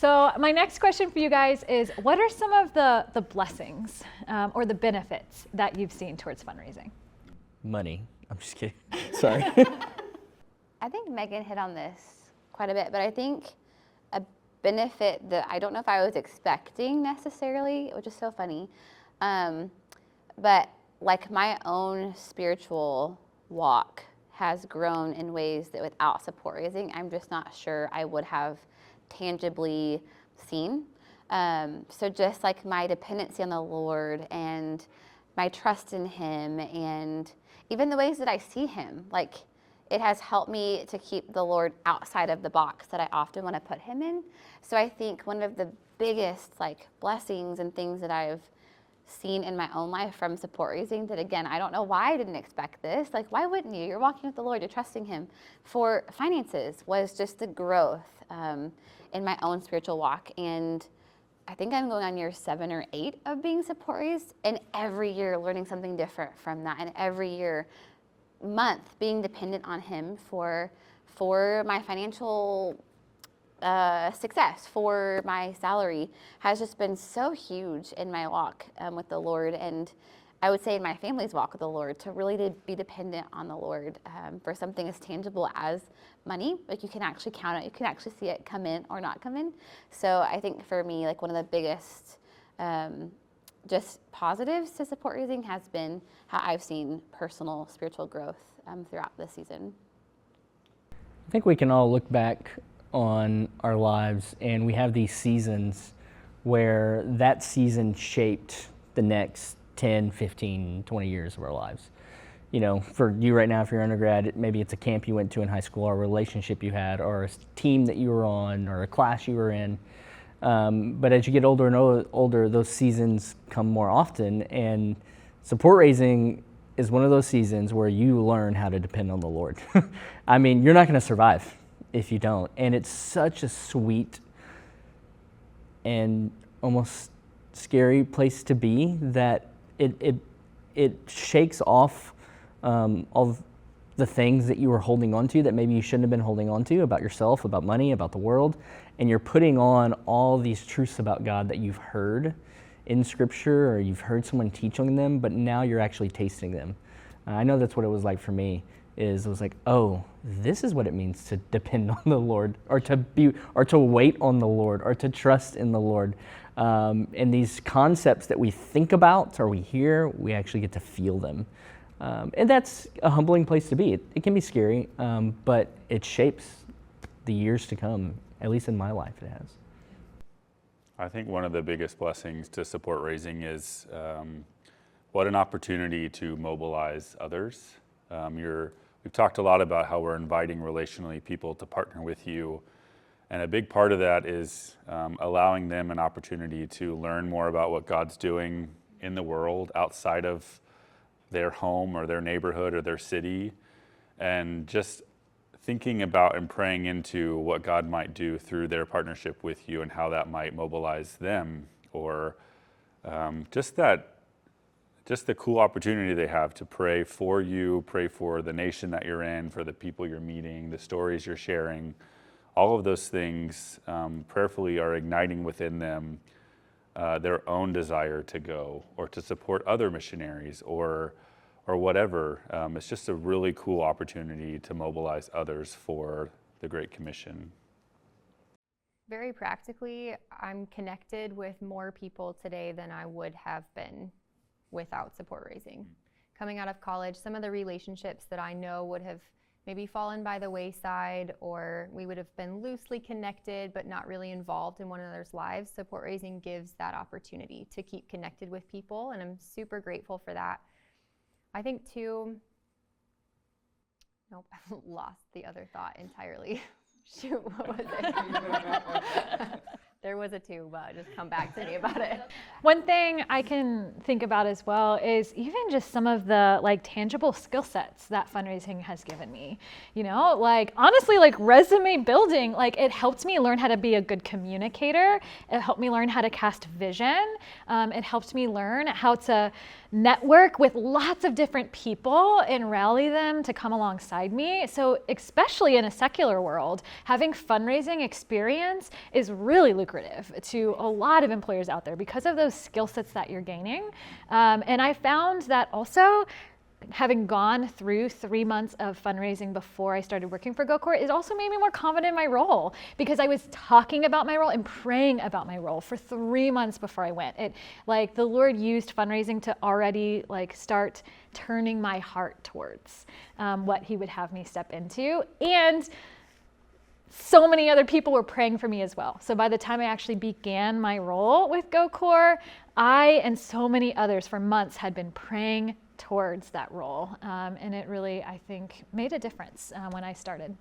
So my next question for you guys is, what are some of the blessings or the benefits that you've seen towards fundraising? Money. I'm just kidding. Sorry. I think Megan hit on this quite a bit, but I think a benefit that I don't know if I was expecting necessarily, which is so funny, but like my own spiritual walk has grown in ways that without support raising, I'm just not sure I would have tangibly seen. So just like my dependency on the Lord and my trust in Him, and even the ways that I see Him, like it has helped me to keep the Lord outside of the box that I often want to put Him in. So I think one of the biggest like blessings and things that I've seen in my own life from support raising, that again, I don't know why I didn't expect this. Like, why wouldn't you? You're walking with the Lord, you're trusting Him. For finances was just the growth in my own spiritual walk. And I think I'm going on year 7 or 8 of being support raised, and every year learning something different from that, and every month being dependent on Him for my financial success, for my salary, has just been so huge in my walk with the Lord, and I would say in my family's walk with the Lord, to really be dependent on the Lord for something as tangible as money. Like you can actually count it, you can actually see it come in or not come in. So I think for me, like one of the biggest just positives to support raising has been how I've seen personal spiritual growth throughout this season. I think we can all look back on our lives and we have these seasons where that season shaped the next 10, 15, 20 years of our lives. You know, for you right now, if you're undergrad, maybe it's a camp you went to in high school, or a relationship you had, or a team that you were on, or a class you were in. But as you get older and older, those seasons come more often, and support raising is one of those seasons where you learn how to depend on the Lord. I mean, you're not going to survive if you don't. And it's such a sweet and almost scary place to be that it shakes off all of the things that you were holding on to that maybe you shouldn't have been holding on to, about yourself, about money, about the world, and you're putting on all these truths about God that you've heard in Scripture or you've heard someone teaching them, but now you're actually tasting them. I know that's what it was like for me. It was like, oh, this is what it means to depend on the Lord, or to wait on the Lord, or to trust in the Lord. And these concepts that we think about or we hear, we actually get to feel them. And that's a humbling place to be. It can be scary, but it shapes the years to come, at least in my life it has. I think one of the biggest blessings to support raising is what an opportunity to mobilize others. We've talked a lot about how we're inviting relationally people to partner with you. And a big part of that is allowing them an opportunity to learn more about what God's doing in the world outside of their home or their neighborhood or their city, and just thinking about and praying into what God might do through their partnership with you and how that might mobilize them, or just the cool opportunity they have to pray for you, pray for the nation that you're in, for the people you're meeting, the stories you're sharing. All of those things prayerfully are igniting within them their own desire to go or to support other missionaries or whatever. It's just a really cool opportunity to mobilize others for the Great Commission. Very practically, I'm connected with more people today than I would have been without support raising. Coming out of college, some of the relationships that I know would have maybe fallen by the wayside, or we would have been loosely connected but not really involved in one another's lives. Support raising gives that opportunity to keep connected with people, and I'm super grateful for that. I think too, nope, I've lost the other thought entirely. Shoot, what was it? There there was a two, but just come back to me about it. One thing I can think about as well is even just some of the like tangible skill sets that fundraising has given me. You know, like honestly, like resume building, like it helped me learn how to be a good communicator. It helped me learn how to cast vision. It helped me learn how to network with lots of different people and rally them to come alongside me. So especially in a secular world, having fundraising experience is really lucrative to a lot of employers out there because of those skill sets that you're gaining. And I found that also having gone through 3 months of fundraising before I started working for GoCorps, it also made me more confident in my role because I was talking about my role and praying about my role for 3 months before I went. It like the Lord used fundraising to already like start turning my heart towards what He would have me step into. And so many other people were praying for me as well. So by the time I actually began my role with GoCorps, I and so many others for months had been praying towards that role. And it really, I think, made a difference when I started.